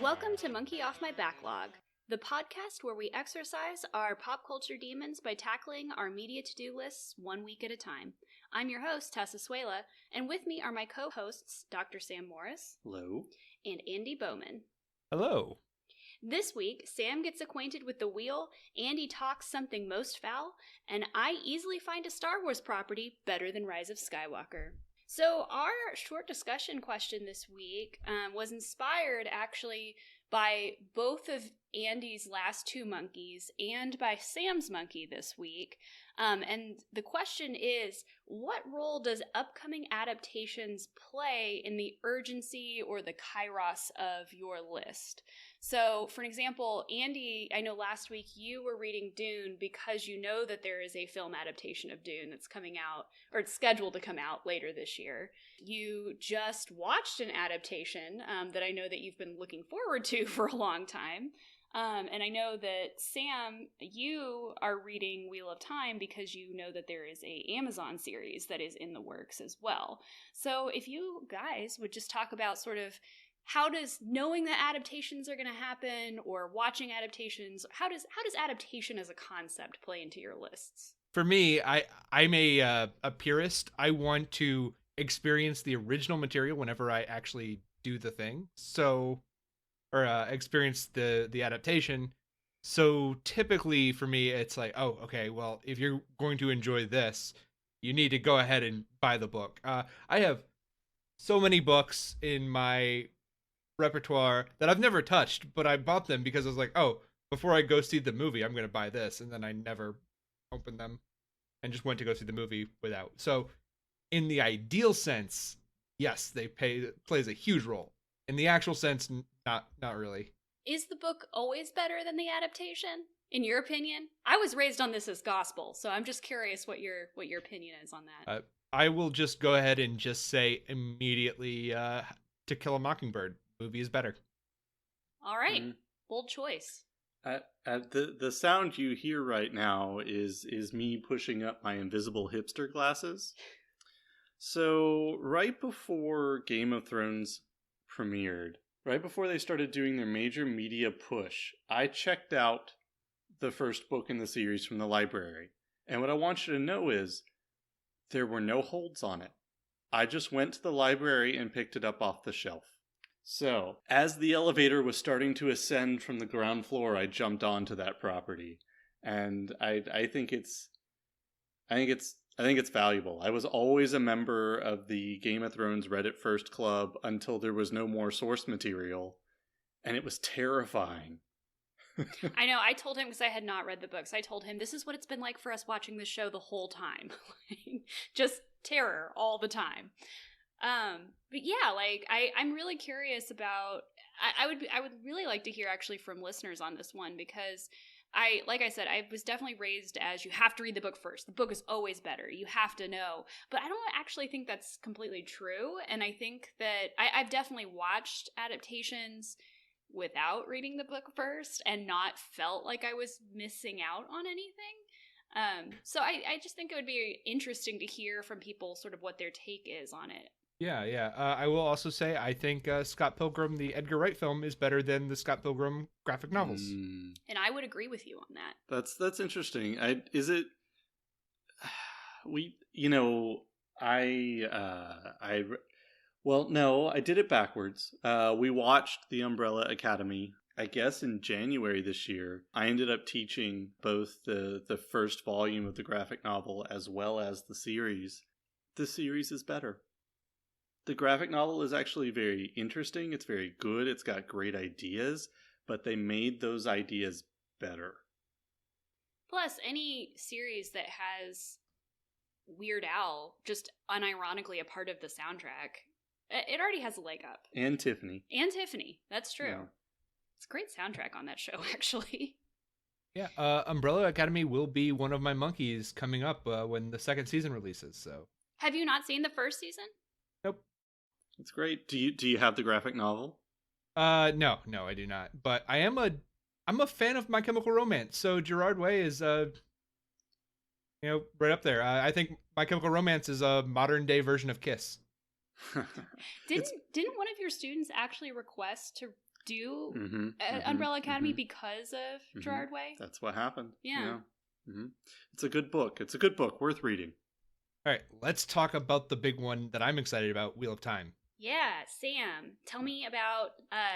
Welcome to Monkey Off My Backlog, the podcast where we exercise our pop culture demons by tackling our media to-do lists 1 week at a time. I'm your host, Tessa, and with me are my co-hosts, Dr. Sam Morris. Hello. And Andy Bowman. Hello. This week, Sam gets acquainted with the wheel, Andy talks something most foul, and I easily find a Star Wars property better than Rise of Skywalker. So our short discussion question this week was inspired actually by both of Andy's last two monkeys and by Sam's monkey this week. And the question is, what role does upcoming adaptations play in the urgency or the kairos of your list? So, for an example, Andy, I know last week you were reading Dune because you know that there is a film adaptation of Dune that's coming out, or it's scheduled to come out later this year. You just watched an adaptation that I know that you've been looking forward to for a long time. And I know that, Sam, you are reading Wheel of Time because you know that there is a Amazon series that is in the works as well. So if you guys would just talk about sort of how does knowing that adaptations are going to happen or watching adaptations, how does adaptation as a concept play into your lists? For me, I'm a purist. I want to experience the original material whenever I actually do the thing. Or experience the adaptation. So typically for me, it's like, oh, okay, well, if you're going to enjoy this, you need to go ahead and buy the book. I have so many books in my repertoire that I've never touched, but I bought them because I was like, oh, before I go see the movie, I'm going to buy this. And then I never opened them and just went to go see the movie without. So in the ideal sense, yes, plays a huge role. In the actual sense, not really. Is the book always better than the adaptation, in your opinion? I was raised on this as gospel, so I'm just curious what your opinion is on that. I will just go ahead and just say immediately, To Kill a Mockingbird movie is better. All right, bold choice. The sound you hear right now is me pushing up my invisible hipster glasses. So right before Game of Thrones premiered, right before they started doing their major media push, I checked out the first book in the series from the library. And what I want you to know is there were no holds on it. I just went to the library and picked it up off the shelf. So, as the elevator was starting to ascend from the ground floor, I jumped onto that property. And I think it's valuable. I was always a member of the Game of Thrones Reddit First Club until there was no more source material, and it was terrifying. I know, I told him, because I had not read the books, I told him, this is what it's been like for us watching the show the whole time. Just terror all the time. But yeah, like, I'm really curious about, I would really like to hear actually from listeners on this one, because like I said, I was definitely raised as you have to read the book first. The book is always better. You have to know. But I don't actually think that's completely true. And I think that I've definitely watched adaptations without reading the book first and not felt like I was missing out on anything. So I just think it would be interesting to hear from people sort of what their take is on it. Yeah. I will also say I think Scott Pilgrim, the Edgar Wright film, is better than the Scott Pilgrim graphic novels. And I would agree with you on that. That's interesting. Well, no, I did it backwards. We watched The Umbrella Academy, I guess, in January this year. I ended up teaching both the first volume of the graphic novel as well as the series. The series is better. The graphic novel is actually very interesting. It's very good. It's got great ideas, but they made those ideas better. Plus, any series that has Weird Al just unironically a part of the soundtrack, it already has a leg up. And Tiffany. That's true. Yeah. It's a great soundtrack on that show, actually. Yeah, Umbrella Academy will be one of my monkeys coming up when the second season releases. So, have you not seen the first season? Nope. That's great. Do you have the graphic novel? No, I do not. But I'm a fan of My Chemical Romance. So Gerard Way is right up there. I think My Chemical Romance is a modern day version of Kiss. Didn't one of your students actually request to do Mm-hmm, Umbrella Academy because of Gerard Way. That's what happened. Yeah. It's a good book. It's a good book, worth reading. All right, let's talk about the big one that I'm excited about, Wheel of Time. Yeah, Sam, tell me about,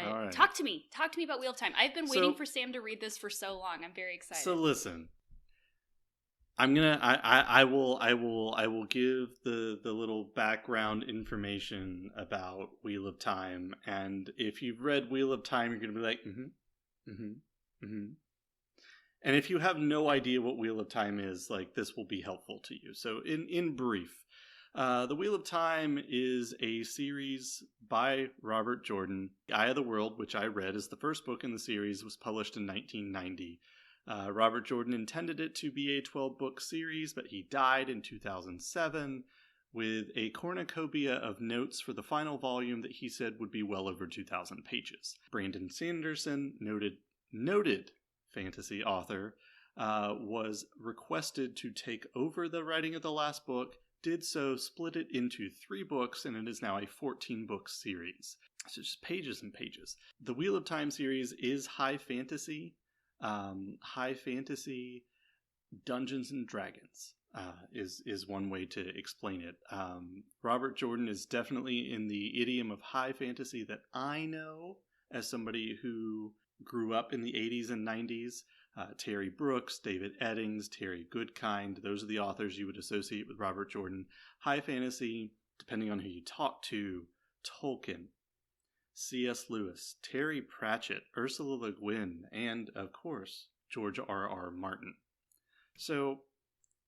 All right. talk to me about Wheel of Time. I've been waiting for Sam to read this for so long. I'm very excited. So listen, I will give the little background information about Wheel of Time, and if you've read Wheel of Time, you're gonna be like, And if you have no idea what Wheel of Time is, like, this will be helpful to you. So in brief, The Wheel of Time is a series by Robert Jordan. The Eye of the World, which I read as the first book in the series, was published in 1990. Robert Jordan intended it to be a 12-book series, but he died in 2007 with a cornucopia of notes for the final volume that he said would be well over 2,000 pages. Brandon Sanderson, noted fantasy author, was requested to take over the writing of the last book, did so, split it into 3 books, and it is now a 14-book series. So just pages and pages. The Wheel of Time series is high fantasy. Dungeons and Dragons is one way to explain it. Robert Jordan is definitely in the idiom of high fantasy that I know as somebody who grew up in the 80s and 90s. Terry Brooks, David Eddings, Terry Goodkind, those are the authors you would associate with Robert Jordan. High fantasy, depending on who you talk to, Tolkien, C.S. Lewis, Terry Pratchett, Ursula Le Guin, and, of course, George R.R. Martin. So,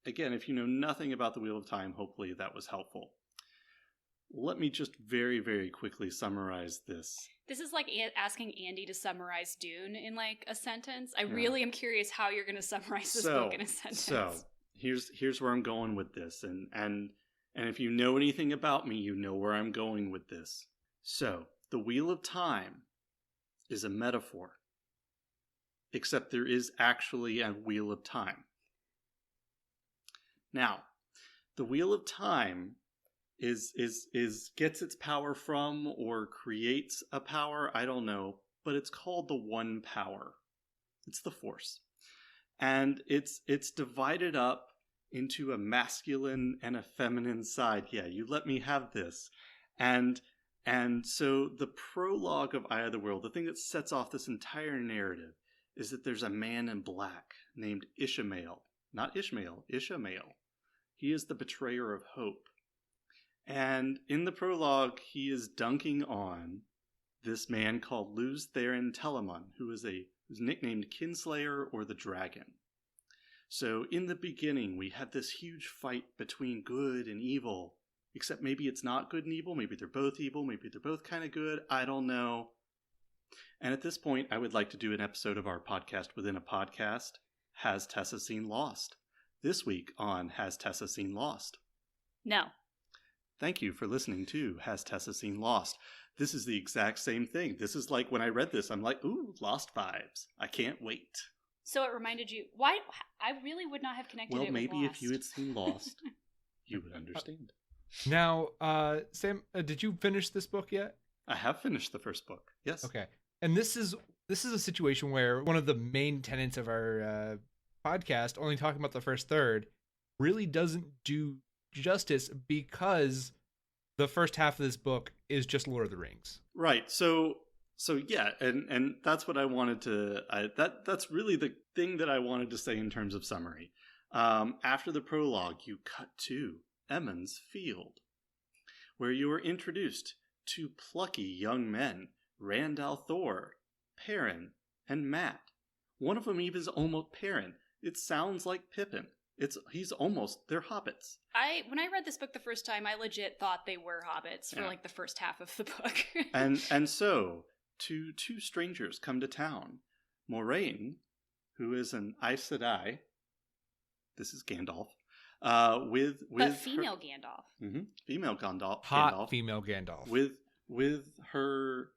again, if you know nothing about the Wheel of Time, hopefully that was helpful. Let me just very, very quickly summarize this. This is like asking Andy to summarize Dune in like a sentence. I really am curious how you're going to summarize this book in a sentence. So, here's where I'm going with this. And if you know anything about me, you know where I'm going with this. So, the Wheel of Time is a metaphor. Except there is actually a Wheel of Time. Now, the Wheel of Time is gets its power from or creates a power, I don't know, but it's called the One Power. It's the Force. And it's divided up into a masculine and a feminine side. Yeah, you let me have this. And so the prologue of Eye of the World, the thing that sets off this entire narrative, is that there's a man in black named Ishmael. Not Ishmael, Ishmael. He is the betrayer of hope. And in the prologue, he is dunking on this man called Luz Therin Telamon, who's nicknamed Kinslayer or the Dragon. So in the beginning, we have this huge fight between good and evil, except maybe it's not good and evil, maybe they're both evil, maybe they're both kind of good, I don't know. And at this point, I would like to do an episode of our podcast within a podcast, Has Tessa Seen Lost? This week on Has Tessa Seen Lost? No. Thank you for listening to Has Tessa Seen Lost? This is the exact same thing. This is like when I read this, I'm like, ooh, Lost vibes. I can't wait. So it reminded you, why? I really would not have connected it with Lost. Well, maybe if you had seen Lost, you would understand. Now, Sam, did you finish this book yet? I have finished the first book, yes. Okay. And this is a situation where one of the main tenets of our podcast, only talking about the first third, really doesn't do justice because the first half of this book is just Lord of the Rings. Right. So yeah, and that's what I wanted to. That's really the thing that I wanted to say in terms of summary. After the prologue, you cut to Emond's Field, where you are introduced to plucky young men, Randall Thor, Perrin, and Matt. One of them even is almost Perrin. It sounds like Pippin. They're hobbits. When I read this book the first time, I legit thought they were hobbits for like the first half of the book. and so two strangers come to town. Moraine, who is an Aes Sedai, this is Gandalf, with female Gandalf. Mm-hmm, female Gandalf. Hot female Gandalf. With her,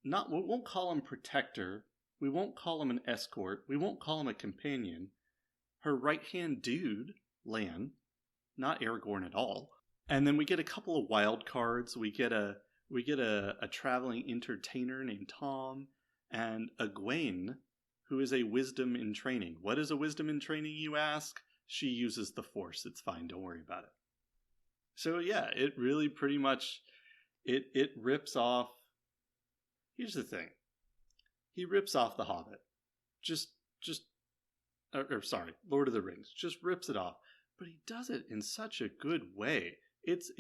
we won't call him protector. We won't call him an escort. We won't call him a companion. Her right-hand dude, Lan, not Aragorn at all. And then we get a couple of wild cards. We get a traveling entertainer named Tom, and Egwene, who is a wisdom in training. What is a wisdom in training, you ask? She uses the Force. It's fine. Don't worry about it. So yeah, it really pretty much, it rips off. Here's the thing. He rips off The Hobbit. Sorry, Lord of the Rings. Just rips it off. But he does it in such a good way. It's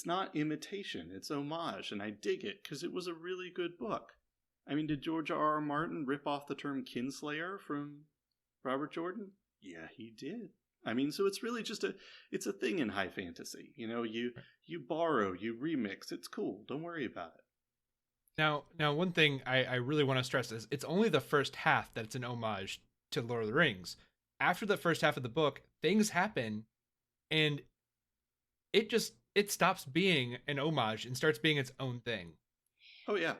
not imitation. It's homage, and I dig it because it was a really good book. I mean, did George R.R. Martin rip off the term kinslayer from Robert Jordan? Yeah, he did. I mean, so it's really just it's a thing in high fantasy. You know, you borrow, you remix. It's cool. Don't worry about it. Now, one thing I really want to stress is it's only the first half that it's an homage to Lord of the Rings. After the first half of the book, things happen, and it stops being an homage and starts being its own thing. Oh yeah.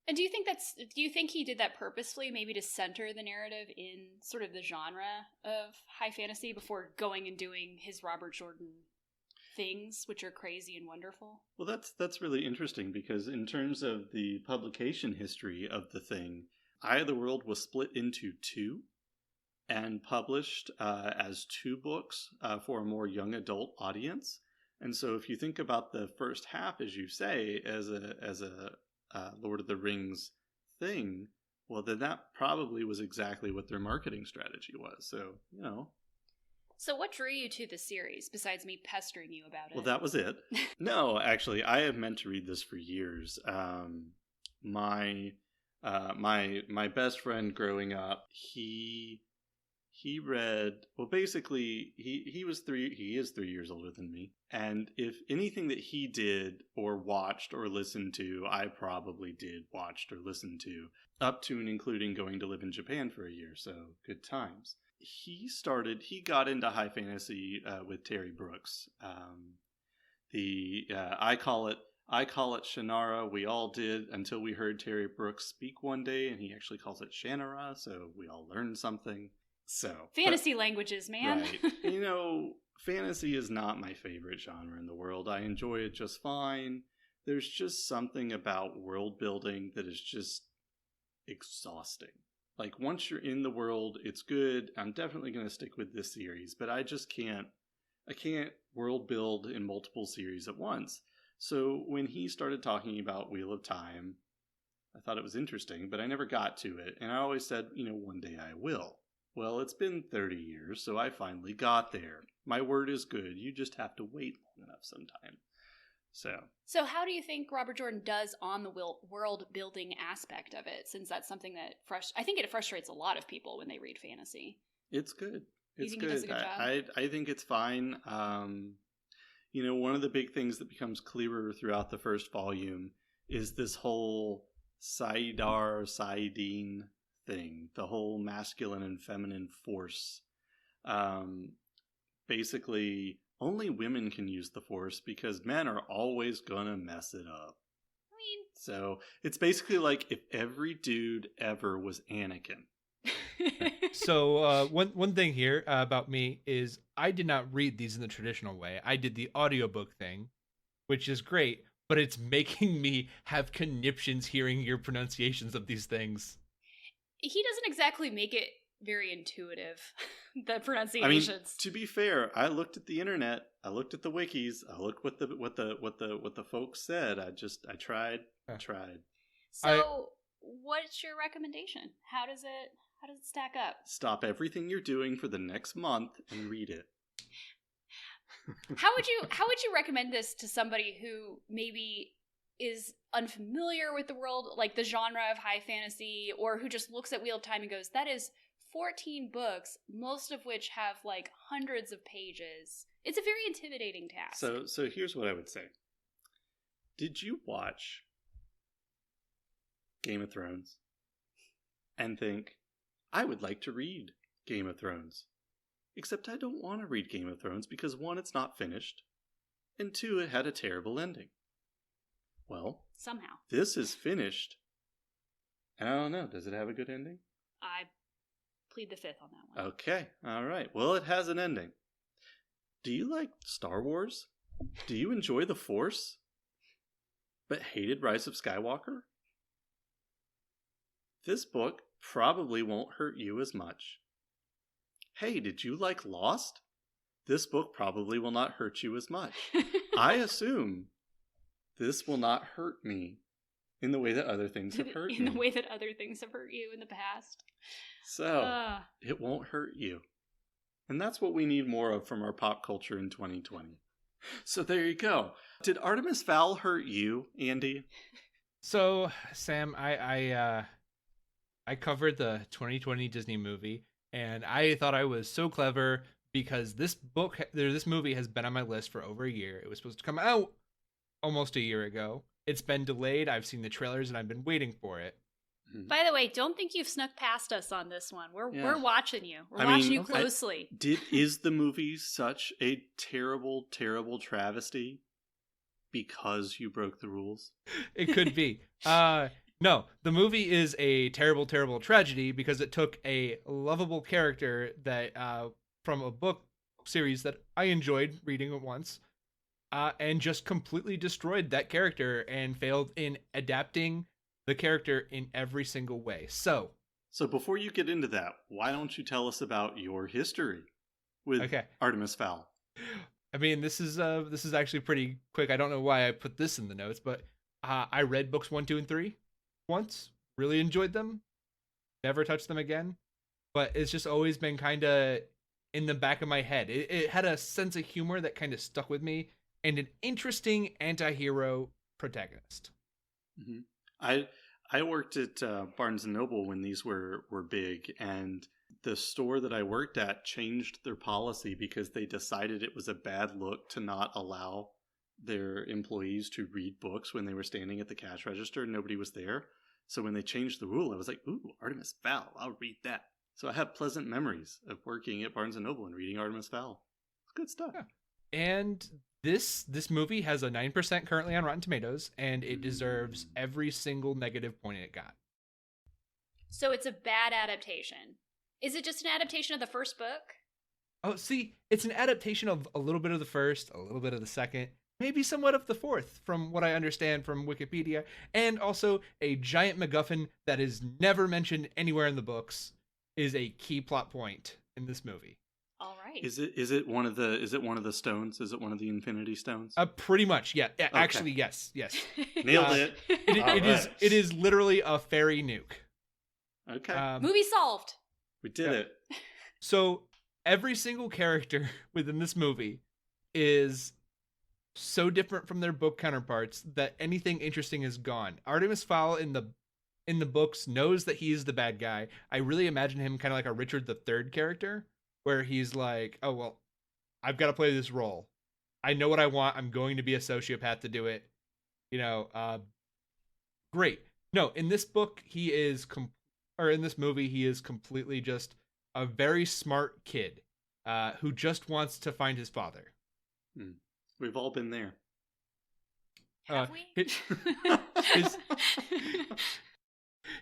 And do you think he did that purposefully, maybe to center the narrative in sort of the genre of high fantasy before going and doing his Robert Jordan things, which are crazy and wonderful? Well, that's really interesting because in terms of the publication history of the thing, Eye of the World was split into two and published as two books for a more young adult audience. And so if you think about the first half, as you say, as a Lord of the Rings thing, well, then that probably was exactly what their marketing strategy was. So, you know. So what drew you to the series, besides me pestering you about it? Well, that was it. No, actually, I have meant to read this for years. My best friend growing up, he read, well, basically, he is 3 years older than me. And if anything that he did or watched or listened to, I probably did, watched or listened to, up to and including going to live in Japan for a year. So good times. He got into high fantasy with Terry Brooks. I call it Shannara. We all did until we heard Terry Brooks speak one day, and he actually calls it Shannara, so we all learned something. So fantasy languages, man. Right. You know, fantasy is not my favorite genre in the world. I enjoy it just fine. There's just something about world building that is just exhausting. Like, once you're in the world, it's good. I'm definitely going to stick with this series, but I can't world build in multiple series at once. So when he started talking about Wheel of Time, I thought it was interesting, but I never got to it. And I always said, you know, one day I will. Well, it's been 30 years, so I finally got there. My word is good. You just have to wait long enough sometime. So how do you think Robert Jordan does on the world building aspect of it, since that's something that I think it frustrates a lot of people when they read fantasy? It's good. It's you think good. He does a good job? I think it's fine. You know, one of the big things that becomes clearer throughout the first volume is this whole Saidar, Saidin thing, the whole masculine and feminine force. Basically, only women can use the Force because men are always gonna mess it up. I mean, so it's basically like if every dude ever was Anakin. So one thing here about me is I did not read these in the traditional way. I did the audiobook thing, which is great, but it's making me have conniptions hearing your pronunciations of these things. He doesn't exactly make it very intuitive, the pronunciations. I mean, to be fair, I looked at the internet, I looked at the wikis, I looked what the folks said. I tried. So, what's your recommendation? How does it stack up? Stop everything you're doing for the next month and read it. How would you recommend this to somebody who maybe is unfamiliar with the world, like the genre of high fantasy, or who just looks at Wheel of Time and goes, that is 14 books, most of which have like hundreds of pages. It's a very intimidating task. So here's what I would say. Did you watch Game of Thrones and think, I would like to read Game of Thrones? Except I don't want to read Game of Thrones because 1, it's not finished, and 2, it had a terrible ending. Well, somehow this is finished, and I don't know, does it have a good ending? I plead the fifth on that one. Okay, all right. Well, it has an ending. Do you like Star Wars? Do you enjoy the Force, but hated Rise of Skywalker? This book probably won't hurt you as much. Hey, did you like Lost? This book probably will not hurt you as much. I assume this will not hurt me in the way that other things have hurt me. In the way that other things have hurt you in the past. So, it won't hurt you. And that's what we need more of from our pop culture in 2020. So there you go. Did Artemis Fowl hurt you, Andy? So, Sam, I covered the 2020 Disney movie, and I thought I was so clever because this movie has been on my list for over a year. It was supposed to come out almost a year ago. It's been delayed. I've seen the trailers, and I've been waiting for it. By the way, don't think you've snuck past us on this one. We're watching you. We're watching you closely. Is the movie such a terrible, terrible travesty because you broke the rules? It could be. No, the movie is a terrible, terrible tragedy because it took a lovable character that from a book series that I enjoyed reading at once, and just completely destroyed that character and failed in adapting the character in every single way. So before you get into that, why don't you tell us about your history with Artemis Fowl? I mean, this is actually pretty quick. I don't know why I put this in the notes, but I read books 1, 2, and 3 once. Really enjoyed them. Never touched them again. But it's just always been kind of in the back of my head. It had a sense of humor that kind of stuck with me, and an interesting anti-hero protagonist. Mm-hmm. I worked at Barnes & Noble when these were big, and the store that I worked at changed their policy because they decided it was a bad look to not allow their employees to read books when they were standing at the cash register and nobody was there. So when they changed the rule, I was like, ooh, Artemis Fowl, I'll read that. So I have pleasant memories of working at Barnes & Noble and reading Artemis Fowl. It's good stuff. Yeah. And this movie has a 9% currently on Rotten Tomatoes, and it deserves every single negative point it got. So it's a bad adaptation. Is it just an adaptation of the first book? Oh, see, it's an adaptation of a little bit of the first, a little bit of the second, maybe somewhat of the fourth, from what I understand from Wikipedia, and also a giant MacGuffin that is never mentioned anywhere in the books is a key plot point in this movie. All right. Is it one of the stones? Is it one of the Infinity Stones? Pretty much, yeah. Okay. Actually, yes. Nailed it. It is literally a fairy nuke. Okay. Movie solved. We did it. So every single character within this movie is so different from their book counterparts that anything interesting is gone. Artemis Fowl in the books knows that he is the bad guy. I really imagine him kind of like a Richard III character, where he's like, oh, well, I've got to play this role. I know what I want. I'm going to be a sociopath to do it. Great. No, in this book, in this movie, he is completely just a very smart kid who just wants to find his father. We've all been there. Have we?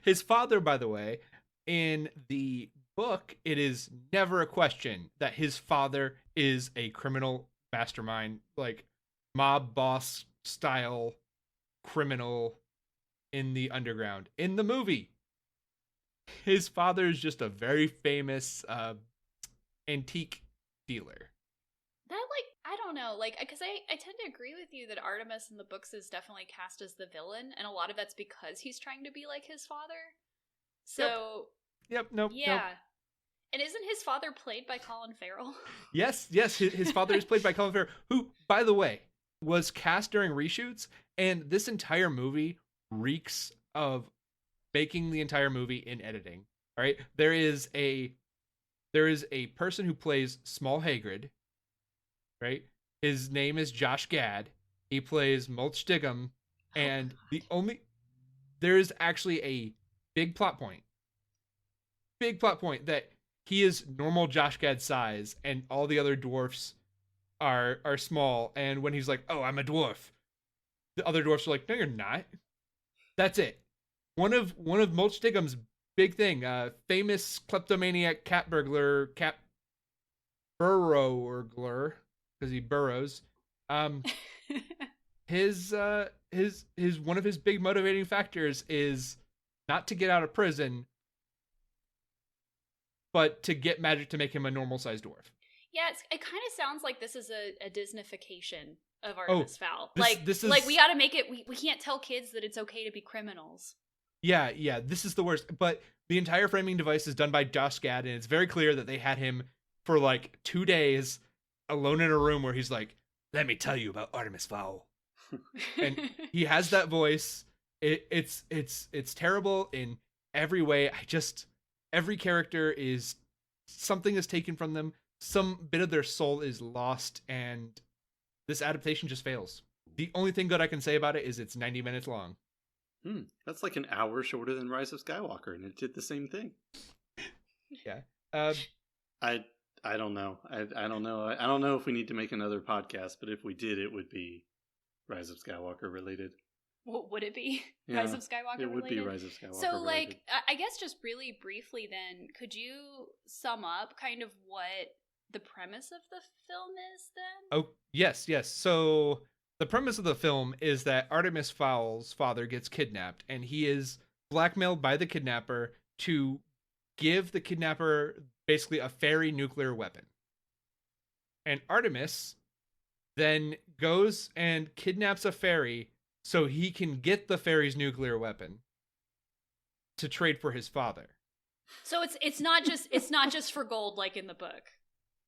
His father, by the way, in the book, it is never a question that his father is a criminal mastermind, like mob boss style criminal in the underground. In the movie, his father is just a very famous antique dealer. I don't know, because I tend to agree with you that Artemis in the books is definitely cast as the villain, and a lot of that's because he's trying to be like his father. So... Yep, nope. Yeah. Nope. And isn't his father played by Colin Farrell? Yes, his father is played by Colin Farrell, who, by the way, was cast during reshoots, and this entire movie reeks of baking the entire movie in editing. All right? There is a person who plays Small Hagrid, right? His name is Josh Gad. He plays Mulch Diggum, and there is actually a big plot point that he is normal Josh Gad size, and all the other dwarfs are small. And when he's like, "Oh, I'm a dwarf," the other dwarfs are like, "No, you're not." That's it. One of Mulch Diggum's big thing, famous kleptomaniac cat burglar, cat burrowglar, because he burrows. His one of his big motivating factors is not to get out of prison, but to get magic to make him a normal-sized dwarf. Yeah, it kind of sounds like this is a Disneyfication of Artemis Fowl. This is like we got to make it. We can't tell kids that it's okay to be criminals. Yeah, this is the worst. But the entire framing device is done by Josh Gad, and it's very clear that they had him for like 2 days alone in a room where he's like, "Let me tell you about Artemis Fowl," and he has that voice. It's terrible in every way. Every character is something is taken from them. Some bit of their soul is lost, and this adaptation just fails. The only thing good I can say about it is it's 90 minutes long. That's like an hour shorter than Rise of Skywalker, and it did the same thing. Yeah. I don't know. I don't know. I don't know if we need to make another podcast, but if we did, it would be Rise of Skywalker related. What would it be? Yeah, Rise of Skywalker related? It would be Rise of Skywalker So, related. like, I guess just really briefly then, could you sum up kind of what the premise of the film is then? Oh, yes. So the premise of the film is that Artemis Fowl's father gets kidnapped, and he is blackmailed by the kidnapper to give the kidnapper basically a fairy nuclear weapon. And Artemis then goes and kidnaps a fairy so he can get the fairy's nuclear weapon to trade for his father. So it's not just for gold like in the book.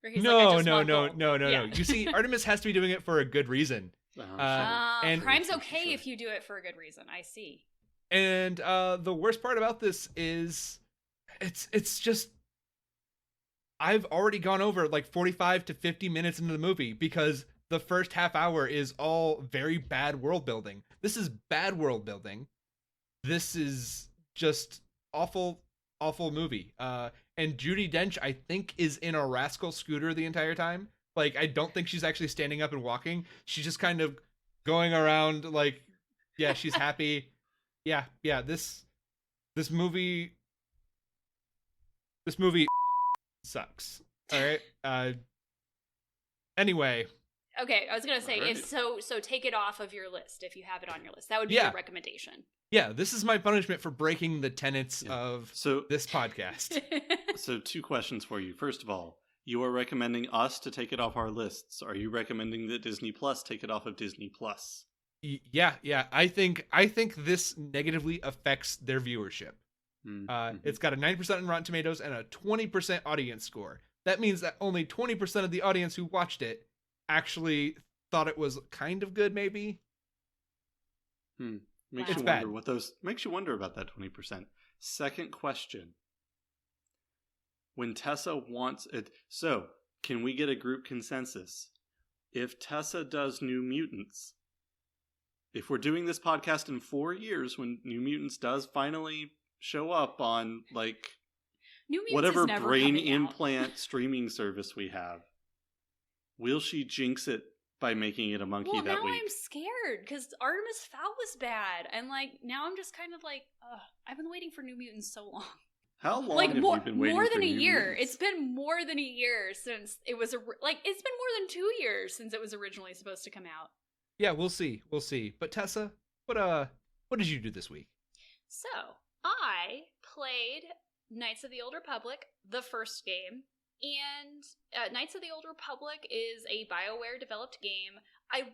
Where he's No. like, I just want gold. No. You see, Artemis has to be doing it for a good reason. Sure. Crime's okay if you do it for a good reason. I see. And the worst part about this is it's just I've already gone over like 45 to 50 minutes into the movie because the first half hour is all very bad world building. This is bad world building. This is just awful movie. And Judi Dench, I think, is in a rascal scooter the entire time. Like, I don't think she's actually standing up and walking. She's just kind of going around like, yeah, she's happy. Yeah. This movie sucks. All right. Anyway. Okay, I was gonna say, Right. if so take it off of your list if you have it on your list. That would be a recommendation. Yeah, this is my punishment for breaking the tenets of this podcast. So 2 questions for you. First of all, you are recommending us to take it off our lists. Are you recommending that Disney Plus take it off of Disney Plus? Yeah. I think this negatively affects their viewership. It's got a 9% on Rotten Tomatoes and a 20% audience score. That means that only 20% of the audience who watched it actually thought it was kind of good, maybe. Makes you wonder about that 20%. Second question. When Tessa wants it, so can we get a group consensus? If Tessa does New Mutants, if we're doing this podcast in 4 years, when New Mutants does finally show up on like New Mutants whatever is never brain coming out. implant streaming service we have, will she jinx it by making it a monkey that week? Well, now I'm scared because Artemis Fowl was bad, and like now I'm just kind of like, I've been waiting for New Mutants so long. How long Like have you been waiting more for than a New year. Mutants? It's been more than a year since it was it's been more than 2 years since it was originally supposed to come out. Yeah, we'll see. But Tessa, what did you do this week? So I played Knights of the Old Republic, the first game. And Knights of the Old Republic is a BioWare developed game. I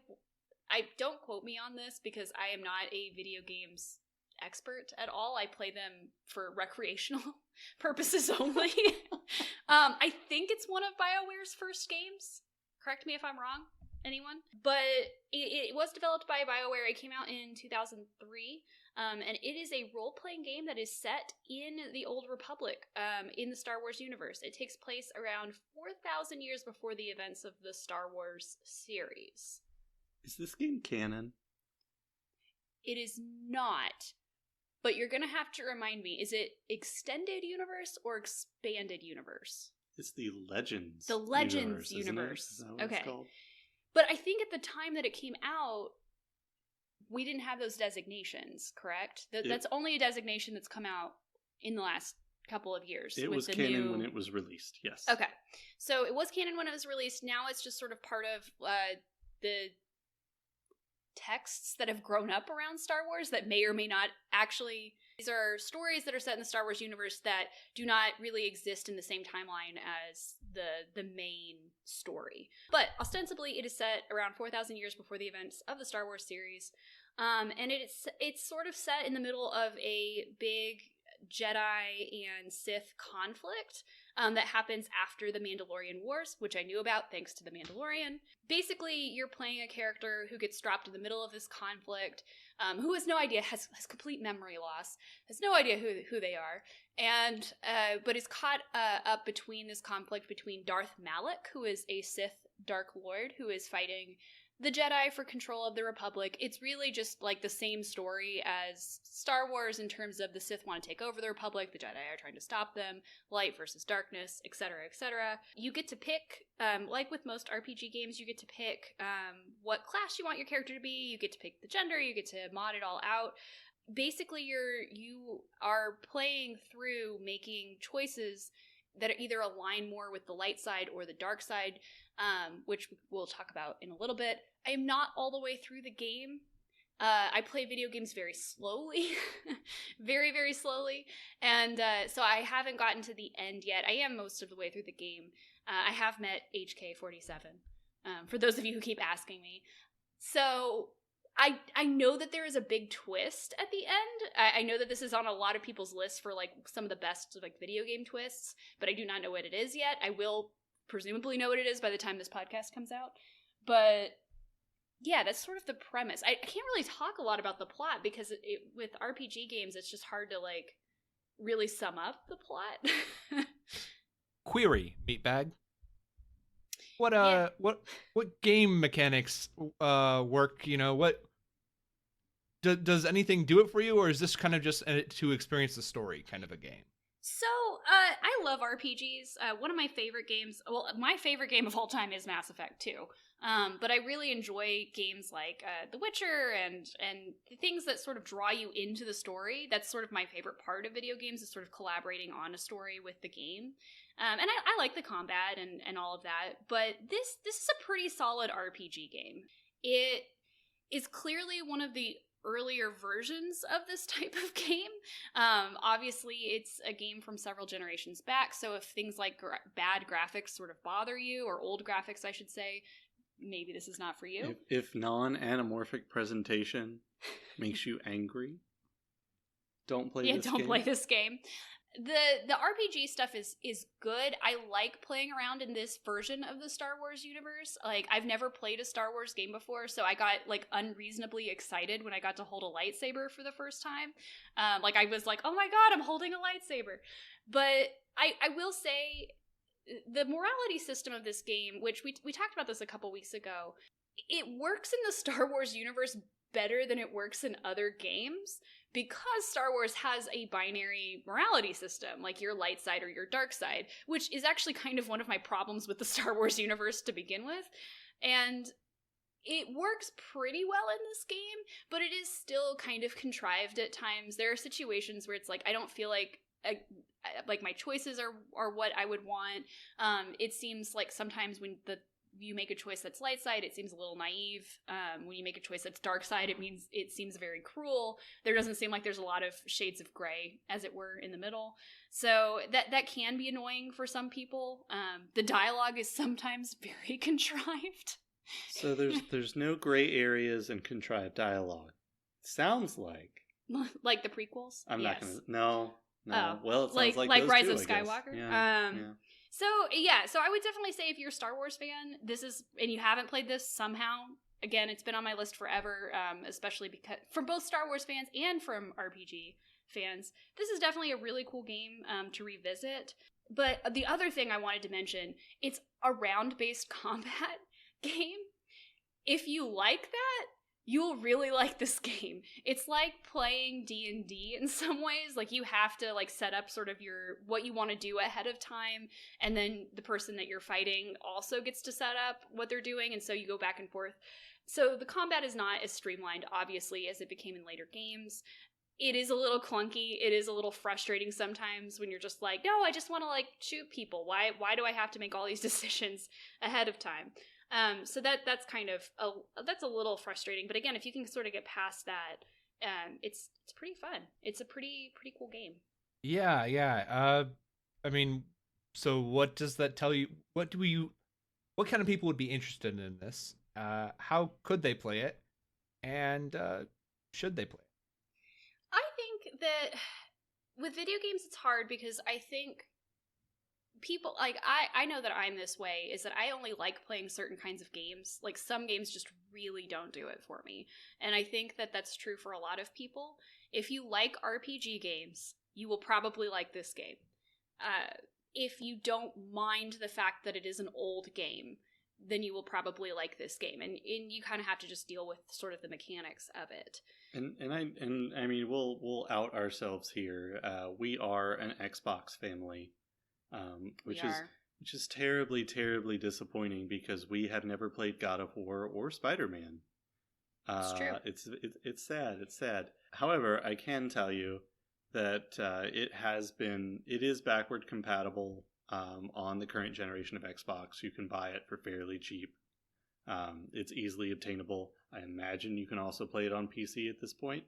don't quote me on this because I am not a video games expert at all. I play them for recreational purposes only. I think it's one of BioWare's first games. Correct me if I'm wrong, anyone? But it was developed by BioWare. It came out in 2003. And it is a role-playing game that is set in the Old Republic, in the Star Wars universe. It takes place around 4,000 years before the events of the Star Wars series. Is this game canon? It is not, but you're going to have to remind me, is it extended universe or expanded universe? It's the Legends. The Legends universe. Is that what okay. It's called? But I think at the time that it came out, we didn't have those designations, correct? That's only a designation that's come out in the last couple of years. It was canon when it was released, yes. Okay. So it was canon when it was released. Now it's just sort of part of the texts that have grown up around Star Wars that may or may not actually. These are stories that are set in the Star Wars universe that do not really exist in the same timeline as the main story. But ostensibly, it is set around 4,000 years before the events of the Star Wars series. And it's sort of set in the middle of a big Jedi and Sith conflict that happens after the Mandalorian Wars, which I knew about thanks to The Mandalorian. Basically, you're playing a character who gets dropped in the middle of this conflict, who has no idea, has complete memory loss, has no idea who they are, and but is caught up between this conflict between Darth Malak, who is a Sith Dark Lord, who is fighting the Jedi for control of the Republic. It's really just like the same story as Star Wars in terms of the Sith want to take over the Republic, the Jedi are trying to stop them, light versus darkness, etc., etc. You get to pick, like with most RPG games, you get to pick what class you want your character to be, you get to pick the gender, you get to mod it all out. Basically, you are playing through making choices that either align more with the light side or the dark side, which we'll talk about in a little bit. I am not all the way through the game. I play video games very slowly, very, very slowly, and so I haven't gotten to the end yet. I am most of the way through the game. I have met HK47, for those of you who keep asking me. So I know that there is a big twist at the end. I know that this is on a lot of people's lists for like some of the best like video game twists, but I do not know what it is yet. I will presumably know what it is by the time this podcast comes out. But yeah, that's sort of the premise. I can't really talk a lot about the plot because with RPG games, it's just hard to like really sum up the plot. Query, meatbag. What game mechanics work? You know, what does anything do it for you, or is this kind of just to experience the story kind of a game? So I love RPGs. One of my favorite games, well, my favorite game of all time is Mass Effect 2. But I really enjoy games like The Witcher and the things that sort of draw you into the story. That's sort of my favorite part of video games, is sort of collaborating on a story with the game. And I like the combat and all of that, but this is a pretty solid RPG game. It is clearly one of the earlier versions of this type of game. Obviously, it's a game from several generations back, so if things like bad graphics sort of bother you, or old graphics, I should say, maybe this is not for you. If non-anamorphic presentation makes you angry, don't play this game. Yeah, don't play this game. The RPG stuff is good. I like playing around in this version of the Star Wars universe. Like, I've never played a Star Wars game before, so I got like unreasonably excited when I got to hold a lightsaber for the first time. Like, I was like, oh my god, I'm holding a lightsaber. But I will say, the morality system of this game, which we talked about this a couple weeks ago, it works in the Star Wars universe better than it works in other games, because Star Wars has a binary morality system, like your light side or your dark side, which is actually kind of one of my problems with the Star Wars universe to begin with. And it works pretty well in this game, but it is still kind of contrived at times. There are situations where it's like, I don't feel like my choices are what I would want. It seems like sometimes when you make a choice that's light side, it seems a little naive. When you make a choice that's dark side, it seems very cruel. There doesn't seem like there's a lot of shades of gray, as it were, in the middle. So that can be annoying for some people. The dialogue is sometimes very contrived. So there's no gray areas and contrived dialogue. Sounds like the prequels. I'm not gonna. No. Oh, well, it sounds like those Rise two, of Skywalker. Yeah. So I would definitely say if you're a Star Wars fan, and you haven't played this somehow, again, it's been on my list forever, especially because from both Star Wars fans and from RPG fans, this is definitely a really cool game to revisit. But the other thing I wanted to mention, it's a round-based combat game. If you like that, you'll really like this game. It's like playing D&D in some ways. Like, you have to like set up sort of what you want to do ahead of time, and then the person that you're fighting also gets to set up what they're doing, and so you go back and forth. So the combat is not as streamlined, obviously, as it became in later games. It is a little clunky. It is a little frustrating sometimes when you're just like, no, I just want to like shoot people. Why do I have to make all these decisions ahead of time? So that's kind of that's a little frustrating. But again, if you can sort of get past that, it's pretty fun. It's a pretty cool game. Yeah. I mean, so what does that tell you? What kind of people would be interested in this? How could they play it? And should they play it? I think that with video games, it's hard because I think people like I know that I'm this way, is that I only like playing certain kinds of games. Like some games just really don't do it for me. And I think that that's true for a lot of people. If you like RPG games, you will probably like this game. If you don't mind the fact that it is an old game, then you will probably like this game. And you kind of have to just deal with sort of the mechanics of it. And I mean, we'll out ourselves here. We are an Xbox family. Which is terribly, terribly disappointing because we have never played God of War or Spider-Man. It's true. It's sad. It's sad. However, I can tell you that it is backward compatible on the current generation of Xbox. You can buy it for fairly cheap. It's easily obtainable. I imagine you can also play it on PC at this point.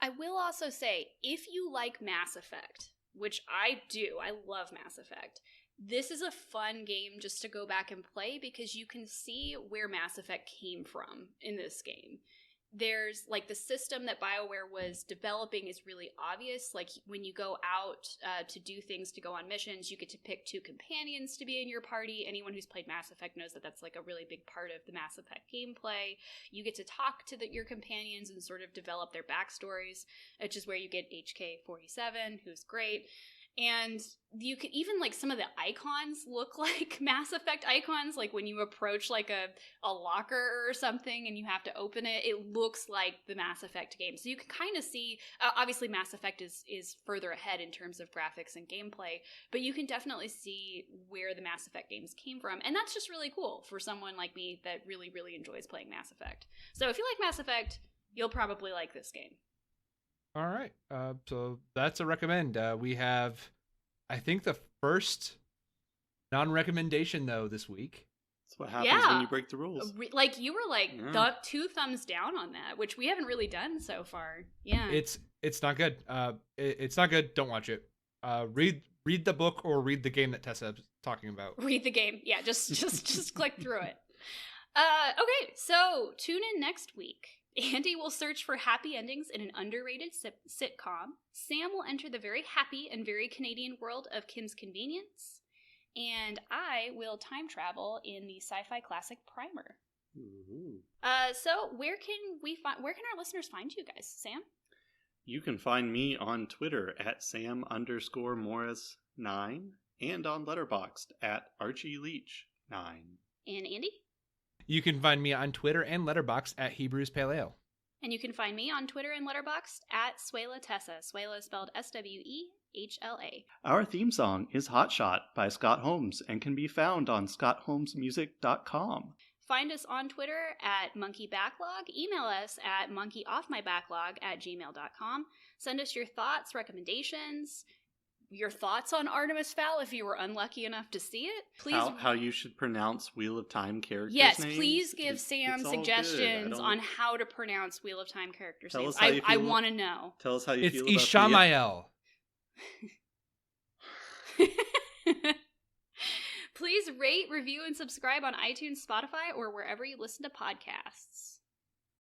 I will also say, if you like Mass Effect, which I do. I love Mass Effect. This is a fun game just to go back and play because you can see where Mass Effect came from in this game. There's, like, the system that BioWare was developing is really obvious. Like, when you go out to do things, to go on missions, you get to pick 2 companions to be in your party. Anyone who's played Mass Effect knows that that's, like, a really big part of the Mass Effect gameplay. You get to talk to your companions and sort of develop their backstories, which is where you get HK-47, who's great. And you could even, like, some of the icons look like Mass Effect icons. Like when you approach like a locker or something and you have to open it, it looks like the Mass Effect game. So you can kind of see, obviously Mass Effect is further ahead in terms of graphics and gameplay, but you can definitely see where the Mass Effect games came from. And that's just really cool for someone like me that really, really enjoys playing Mass Effect. So if you like Mass Effect, you'll probably like this game. All right. So that's a recommend. We have, I think, the first non-recommendation, though, this week. That's what happens when you break the rules. Like, you were like 2 thumbs down on that, which we haven't really done so far. Yeah. It's not good. It's not good. Don't watch it. Read the book or read the game that Tessa is talking about. Read the game. Yeah, just click through it. Okay, so tune in next week. Andy will search for happy endings in an underrated sitcom. Sam will enter the very happy and very Canadian world of Kim's Convenience. And I will time travel in the sci-fi classic Primer. Ooh. So where can our listeners find you guys, Sam? You can find me on Twitter at Sam_Morris9 and on Letterboxd at ArchieLeach9. And Andy? You can find me on Twitter and Letterboxd at Hebrews Pale Ale. And you can find me on Twitter and Letterboxd at Suela Tessa. Suela is spelled SWEHLA. Our theme song is Hot Shot by Scott Holmes and can be found on scottholmesmusic.com. Find us on Twitter at Monkey Backlog. Email us at monkeyoffmybacklog@gmail.com. Send us your thoughts, recommendations, your thoughts on Artemis Fowl if you were unlucky enough to see it. Please, how you should pronounce Wheel of Time characters' yes, names. Please give Sam suggestions on how to pronounce Wheel of Time characters' names. I want to know. Tell us how you it's feel Ishamael. Please rate, review, and subscribe on iTunes, Spotify, or wherever you listen to podcasts.